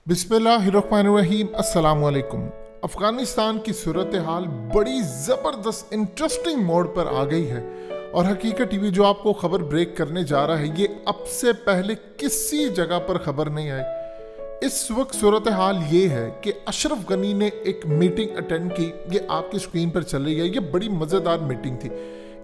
बिस्मिल्लाहिर्रहमानिर्रहीम। अस्सलाम वालेकुम। अफ़गानिस्तान की सूरत हाल बड़ी ज़बरदस्त इंटरेस्टिंग मोड पर आ गई है और हकीकत टीवी जो आपको खबर ब्रेक करने जा रहा है ये अब से पहले किसी जगह पर खबर नहीं आई। इस वक्त सूरत हाल ये है कि अशरफ गनी ने एक मीटिंग अटेंड की, ये आपकी स्क्रीन पर चल रही है। ये बड़ी मज़ेदार मीटिंग थी।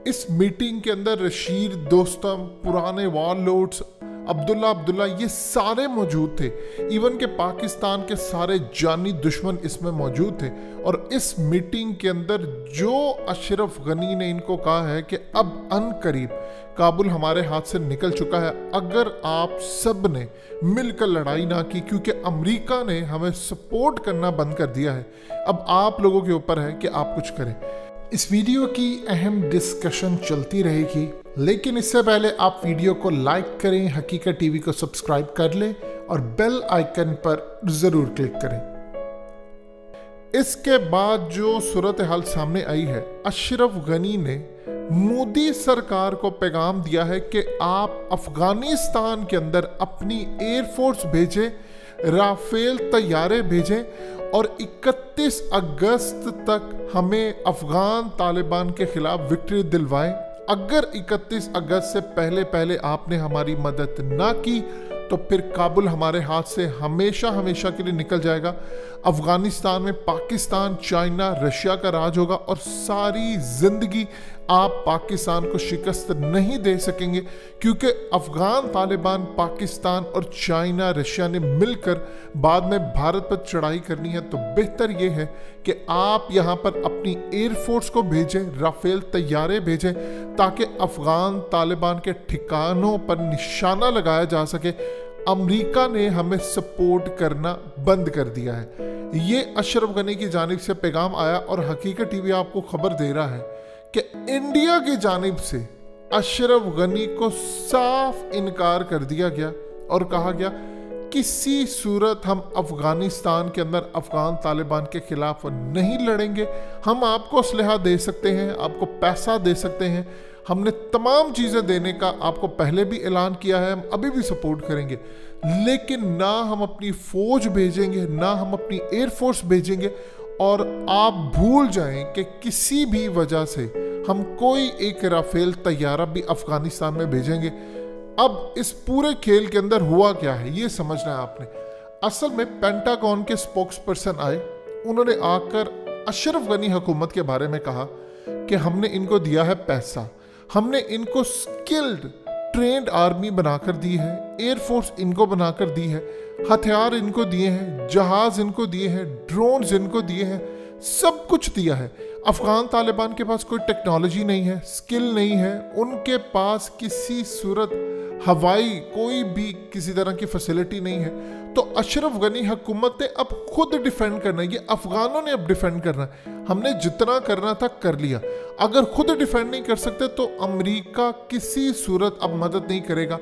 इस मीटिंग के अंदर रशीद दोस्तम, पुराने वारलॉर्ड्स, अब्दुल्ला ये सारे मौजूद थे। इवन के पाकिस्तान के सारे जानी दुश्मन इसमें मौजूद थे। और इस मीटिंग के अंदर जो अशरफ गनी ने इनको कहा है कि अब अनकरीब काबुल हमारे हाथ से निकल चुका है अगर आप सब ने मिलकर लड़ाई ना की, क्योंकि अमेरिका ने हमें सपोर्ट करना बंद कर दिया है। अब आप लोगों के ऊपर है कि आप कुछ करें। इस वीडियो की अहम डिस्कशन चलती रहेगी, लेकिन इससे पहले आप वीडियो को लाइक करें, हकीकत टीवी को सब्सक्राइब कर लें और बेल आइकन पर ज़रूर क्लिक करें। इसके बाद जो सूरत हाल सामने आई है, अशरफ गनी ने मोदी सरकार को पैगाम दिया है कि आप अफगानिस्तान के अंदर अपनी एयरफोर्स भेजें, राफेल तैयारे भेजें और 31 अगस्त तक हमें अफगान तालिबान के खिलाफ विक्ट्री दिलवाएं। अगर 31 अगस्त से पहले आपने हमारी मदद ना की तो फिर काबुल हमारे हाथ से हमेशा के लिए निकल जाएगा। अफगानिस्तान में पाकिस्तान, चाइना, रशिया का राज होगा और सारी जिंदगी आप पाकिस्तान को शिकस्त नहीं दे सकेंगे, क्योंकि अफगान तालिबान, पाकिस्तान और चाइना, रशिया ने मिलकर बाद में भारत पर चढ़ाई करनी है। तो बेहतर यह है कि आप यहाँ पर अपनी एयरफोर्स को भेजें, राफेल तैयारे भेजें, ताकि अफगान तालिबान के ठिकानों पर निशाना लगाया जा सके। अमेरिका ने हमें सपोर्ट करना बंद कर दिया है। ये अशरफ गनी की जानिब से पैगाम आया और हकीकत टीवी आपको खबर दे रहा है कि इंडिया की जानिब से अशरफ गनी को साफ इनकार कर दिया गया और कहा गया किसी सूरत हम अफगानिस्तान के अंदर अफगान तालिबान के खिलाफ नहीं लड़ेंगे। हम आपको असलहा दे सकते हैं, आपको पैसा दे सकते हैं, हमने तमाम चीज़ें देने का आपको पहले भी ऐलान किया है, हम अभी भी सपोर्ट करेंगे, लेकिन ना हम अपनी फौज भेजेंगे, ना हम अपनी एयरफोर्स भेजेंगे। और आप भूल जाएं कि किसी भी वजह से हम कोई एक राफेल तैयारा भी अफगानिस्तान में भेजेंगे। अब इस पूरे खेल के अंदर हुआ क्या है ये समझना है आपने। असल में पेंटागन के स्पोक्स पर्सन आए, उन्होंने आकर अशरफ गनी हुकूमत के बारे में कहा कि हमने इनको दिया है पैसा, हमने इनको स्किल्ड ट्रेंड आर्मी बनाकर दी है, एयरफोर्स इनको बनाकर दी है, हथियार इनको दिए हैं, जहाज इनको दिए हैं, ड्रोन्स इनको दिए हैं, सब कुछ दिया है। अफगान तालिबान के पास कोई टेक्नोलॉजी नहीं है, स्किल नहीं है, उनके पास किसी सूरत हवाई कोई भी किसी तरह की फैसिलिटी नहीं है। तो अशरफ गनी हुकूमत ने अब खुद डिफेंड करना है, ये अफगानों ने अब डिफेंड करना है। हमने जितना करना था कर लिया, अगर खुद डिफेंड नहीं कर सकते तो अमेरिका किसी सूरत अब मदद नहीं करेगा।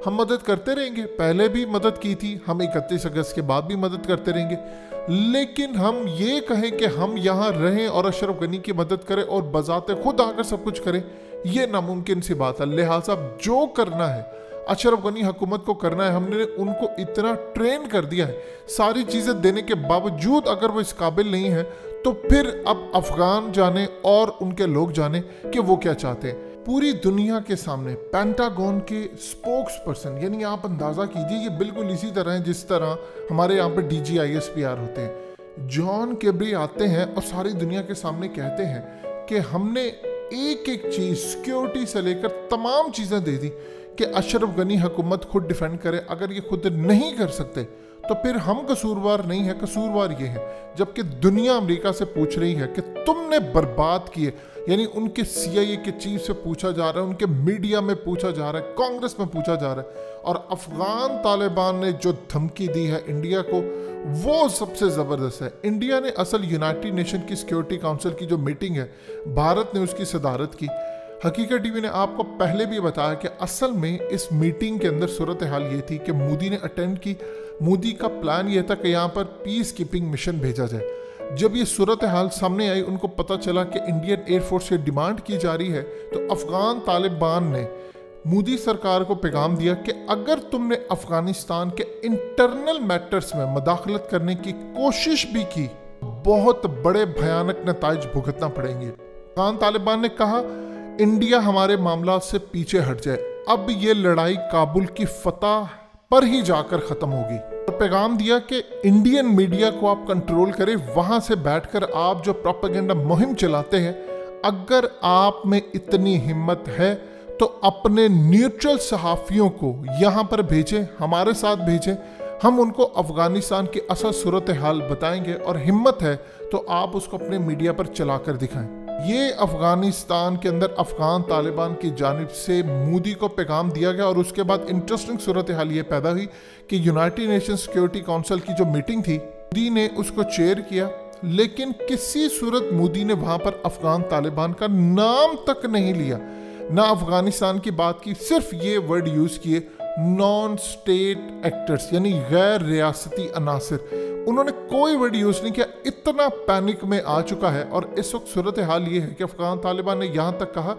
हम मदद करते रहेंगे, पहले भी मदद की थी, हम 31 अगस्त के बाद भी मदद करते रहेंगे, लेकिन हम ये कहें कि हम यहाँ रहें और अशरफ गनी की मदद करें और बजाते खुद आकर सब कुछ करें, ये नामुमकिन सी बात है। लिहाजा जो करना है अशरफ गनी हुकूमत को करना है। हमने उनको इतना ट्रेन कर दिया है, सारी चीज़ें देने के बावजूद अगर वो इस काबिल नहीं है तो फिर अब अफगान जाने और उनके लोग जाने कि वो क्या चाहते हैं। पूरी दुनिया के सामने पेंटागन के स्पोक्स पर्सन, यानी आप अंदाज़ा कीजिए ये बिल्कुल इसी तरह है जिस तरह हमारे यहाँ पे DGISPR होते हैं। जॉन केबरी आते हैं और सारी दुनिया के सामने कहते हैं कि हमने एक एक चीज़ सिक्योरिटी से लेकर तमाम चीज़ें दे दी कि अशरफ गनी हुकूमत खुद डिफेंड करे। अगर ये खुद नहीं कर सकते तो फिर हम कसूरवार नहीं है, कसूरवार ये है। जबकि दुनिया अमेरिका से पूछ रही है कि तुमने बर्बाद किए, यानी उनके CIA के चीफ से पूछा जा रहा है, उनके मीडिया में पूछा जा रहा है, कांग्रेस में पूछा जा रहा है। और अफगान तालिबान ने जो धमकी दी है इंडिया को वो सबसे ज़बरदस्त है। इंडिया ने असल यूनाइटेड नेशन की सिक्योरिटी काउंसिल की जो मीटिंग है, भारत ने उसकी सदारत की। हकीकत टीवी ने आपको पहले भी बताया कि असल में इस मीटिंग के अंदर सूरत हाल ये थी कि मोदी ने अटेंड की। मोदी का प्लान ये था कि यहाँ पर पीस कीपिंग मिशन भेजा जाए। जब ये सूरत हाल सामने आई, उनको पता चला कि इंडियन एयरफोर्स से डिमांड की जा रही है, तो अफगान तालिबान ने मोदी सरकार को पैगाम दिया कि अगर तुमने अफगानिस्तान के इंटरनल मैटर्स में मदाखलत करने की कोशिश भी की, बहुत बड़े भयानक नताइज भुगतना पड़ेंगे। अफगान तालिबान ने कहा इंडिया हमारे मामला से पीछे हट जाए, अब ये लड़ाई काबुल की फतह पर ही जाकर खत्म होगी। और पैगाम दिया कि इंडियन मीडिया को आप कंट्रोल करें, वहां से बैठकर आप जो प्रोपेगेंडा मुहिम चलाते हैं, अगर आप में इतनी हिम्मत है तो अपने न्यूट्रल सहाफियों को यहाँ पर भेजें, हमारे साथ भेजें, हम उनको अफगानिस्तान की असल सूरत हाल बताएंगे और हिम्मत है तो आप उसको अपने मीडिया पर चलाकर दिखाएं। ये अफगानिस्तान के अंदर अफगान तालिबान की जानिब से मोदी को पैगाम दिया गया और उसके बाद इंटरेस्टिंग सूरत हाल ये पैदा हुई कि यूनाइटेड नेशन सिक्योरिटी काउंसिल की जो मीटिंग थी, मोदी ने उसको चेयर किया, लेकिन किसी सूरत मोदी ने वहां पर अफगान तालिबान का नाम तक नहीं लिया, ना अफगानिस्तान की बात की, सिर्फ ये वर्ड यूज किए नॉन स्टेट एक्टर्स, यानी गैर रियासती अनासिर। उन्होंने कोई वर्ड यूज नहीं किया। इतना पैनिक में आ चुका है और इस वक्त सूरत हाल ये है कि अफगान तालिबान ने यहाँ तक कहा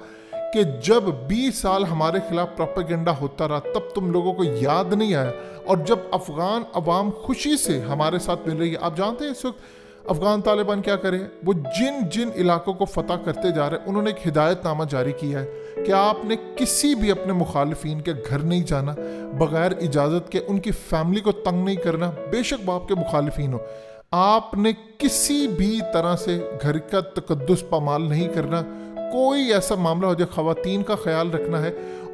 कि जब 20 साल हमारे खिलाफ प्रोपेगेंडा होता रहा तब तुम लोगों को याद नहीं आया, और जब अफगान अवाम खुशी से हमारे साथ मिल रही है, आप जानते हैं इस वक्त अफगान तालिबान क्या करे, वो जिन जिन इलाकों को फतह करते जा रहे हैं, उन्होंने एक हिदायतनामा जारी किया है कि आपने किसी भी अपने मुखालिफिन के घर नहीं जाना बगैर इजाज़त के, उनकी फैमिली को तंग नहीं करना, बेशक वो आपके मुखालिफिन हो, आपने किसी भी तरह से घर का तकद्दुस पामाल नहीं करना, कोई ऐसा मामला हो जाए ख़वातीन का ख्याल रखना है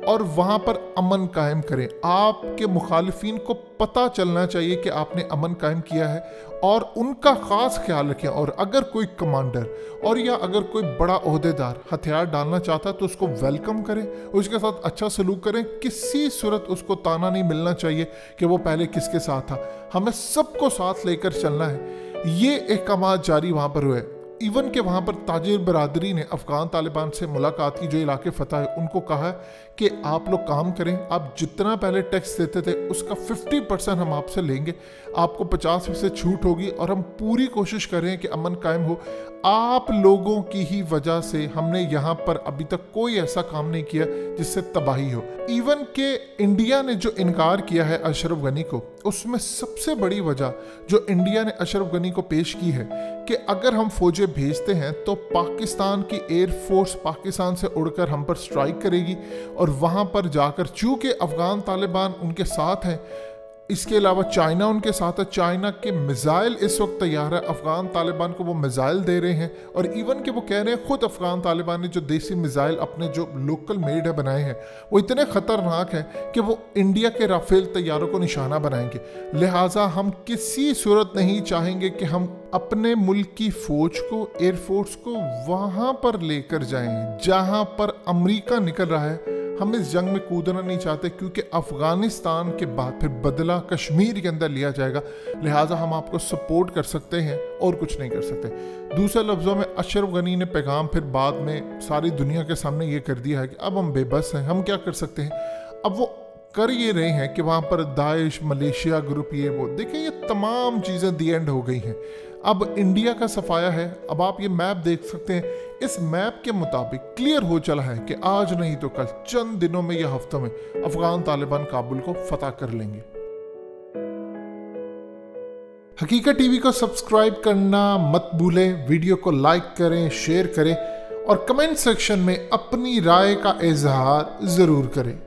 और वहाँ पर अमन कायम करें। आपके मुखालिफिन को पता चलना चाहिए कि आपने अमन कायम किया है और उनका ख़ास ख्याल रखें। और अगर कोई कमांडर और या अगर कोई बड़ा ओहदेदार हथियार डालना चाहता है तो उसको वेलकम करें, उसके साथ अच्छा सलूक करें, किसी सूरत उसको ताना नहीं मिलना चाहिए कि वो पहले किसके साथ था। हमें सबको साथ लेकर चलना है। ये अहकाम जारी वहाँ पर हुए। इवन के वहाँ पर ताजिर बरादरी ने अफगान तालिबान से मुलाकात की, जो इलाके फतह है, उनको कहा कि आप लोग काम करें, आप जितना पहले टैक्स देते थे उसका 50% हम आपसे लेंगे, आपको 50% छूट होगी और हम पूरी कोशिश करें कि अमन कायम हो। आप लोगों की ही वजह से हमने यहाँ पर अभी तक कोई ऐसा काम नहीं किया जिससे तबाही हो। इवन के इंडिया ने जो इनकार किया है अशरफ गनी को, उसमें सबसे बड़ी वजह जो इंडिया ने अशरफ गनी को पेश की है कि अगर हम फौजें भेजते हैं तो पाकिस्तान की एयरफोर्स पाकिस्तान से उड़कर हम पर स्ट्राइक करेगी और वहाँ पर जाकर, चूँकि अफगान तालिबान उनके साथ हैं, इसके अलावा चाइना उनके साथ है, चाइना के मिसाइल इस वक्त तैयार है, अफगान तालिबान को वो मिसाइल दे रहे हैं और इवन के वो कह रहे हैं खुद अफगान तालिबान ने जो देसी मिसाइल अपने जो लोकल मेड है बनाए हैं वो इतने ख़तरनाक हैं कि वो इंडिया के राफेल तैयारों को निशाना बनाएंगे। लिहाजा हम किसी सूरत नहीं चाहेंगे कि हम अपने मुल्क की फ़ौज को, एयरफोर्स को वहाँ पर लेकर जाएं जहाँ पर अमेरिका निकल रहा है। हम इस जंग में कूदना नहीं चाहते क्योंकि अफगानिस्तान के बाद फिर बदला कश्मीर के अंदर लिया जाएगा। लिहाजा हम आपको सपोर्ट कर सकते हैं और कुछ नहीं कर सकते। दूसरे लफ्ज़ों में अशरफ गनी ने पैगाम फिर बाद में सारी दुनिया के सामने ये कर दिया है कि अब हम बेबस हैं, हम क्या कर सकते हैं। अब वो कर ये रहे हैं कि वहाँ पर दाइश, मलेशिया ग्रुप, ये वो, देखिए ये तमाम चीज़ें दी एंड हो गई हैं। अब इंडिया का सफाया है। अब आप ये मैप देख सकते हैं, इस मैप के मुताबिक क्लियर हो चला है कि आज नहीं तो कल, चंद दिनों में या हफ्तों में अफगान तालिबान काबुल को फतह कर लेंगे। हकीकत टीवी को सब्सक्राइब करना मत भूलें, वीडियो को लाइक करें, शेयर करें और कमेंट सेक्शन में अपनी राय का इजहार जरूर करें।